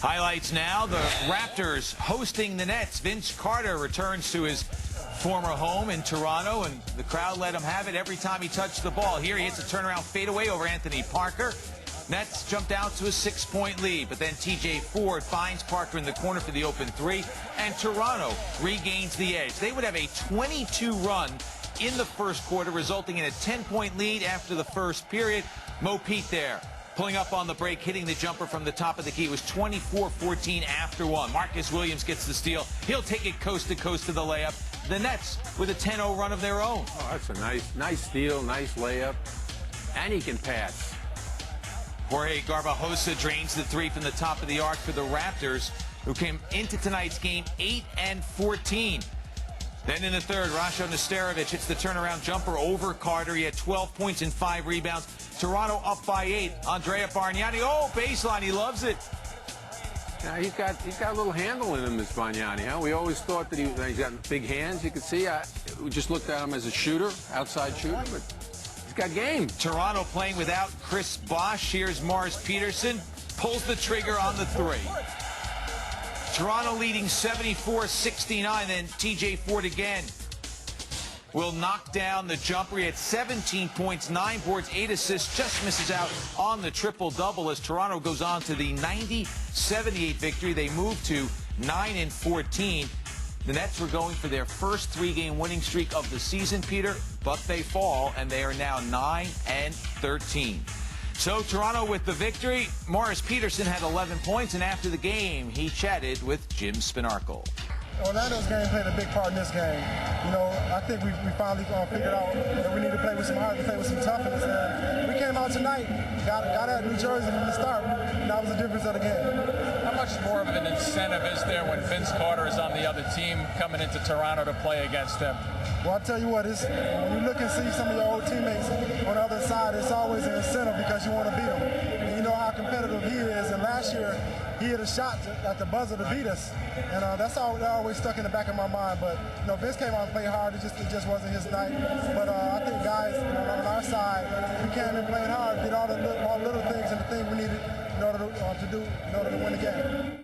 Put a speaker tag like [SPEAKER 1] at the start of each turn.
[SPEAKER 1] Highlights now, the Raptors hosting the Nets. Vince Carter returns to his former home in Toronto, and the crowd let him have it every time he touched the ball. Here he hits a turnaround fadeaway over Anthony Parker. Nets jumped out to a 6-point lead, but then TJ Ford finds Parker in the corner for the open three, and Toronto regains the edge. They would have a 22 run in the first quarter, resulting in a 10-point lead after the first period. Mo Pete there, pulling up on the break, hitting the jumper from the top of the key. It was 24-14 after one. Marcus Williams gets the steal. He'll take it coast to coast to the layup. The Nets with a 10-0 run of their own.
[SPEAKER 2] Oh, that's a nice steal, nice layup. And he can pass.
[SPEAKER 1] Jorge Garbajosa drains the three from the top of the arc for the Raptors, who came into tonight's game 8-14. Then in the third, Rasho Nesterovic hits the turnaround jumper over Carter. He had 12 points and 5 rebounds. Toronto up by 8. Andrea Bargnani, baseline, he loves it.
[SPEAKER 2] Yeah, he's got a little handle in him, this Bargnani. Huh? We always thought that he's got big hands. You could see, we just looked at him as a shooter, outside shooter, but he's got game.
[SPEAKER 1] Toronto playing without Chris Bosh. Here's Morris Peterson, pulls the trigger on the three. Toronto leading 74-69, then TJ Ford again will knock down the jumper. He had 17 points, 9 boards, 8 assists, just misses out on the triple-double as Toronto goes on to the 90-78 victory. They move to 9-14. The Nets were going for their first 3-game winning streak of the season, Peter, but they fall, and they are now 9-13. So Toronto with the victory. Morris Peterson had 11 points, and after the game, he chatted with Jim Spinarkle.
[SPEAKER 3] Orlando's game played a big part in this game. You know, I think we finally figured out that we need to play with some heart, to play with some toughness. And we came out tonight, got at New Jersey from the start, and that was the difference of the game.
[SPEAKER 4] How much more of an incentive is there when Vince Carter is on the other team coming into Toronto to play against him?
[SPEAKER 3] Well, I'll tell you what, when you look and see some of your old teammates on the other side, it's always an incentive because you want to beat them. And you know how competitive he is, and last year he hit a shot at the buzzer to beat us, and that's always stuck in the back of my mind. But you know, Vince came out and played hard. It just wasn't his night. But I think guys, on our side, we came in playing hard, did all the little things and the things we needed in order to win the game.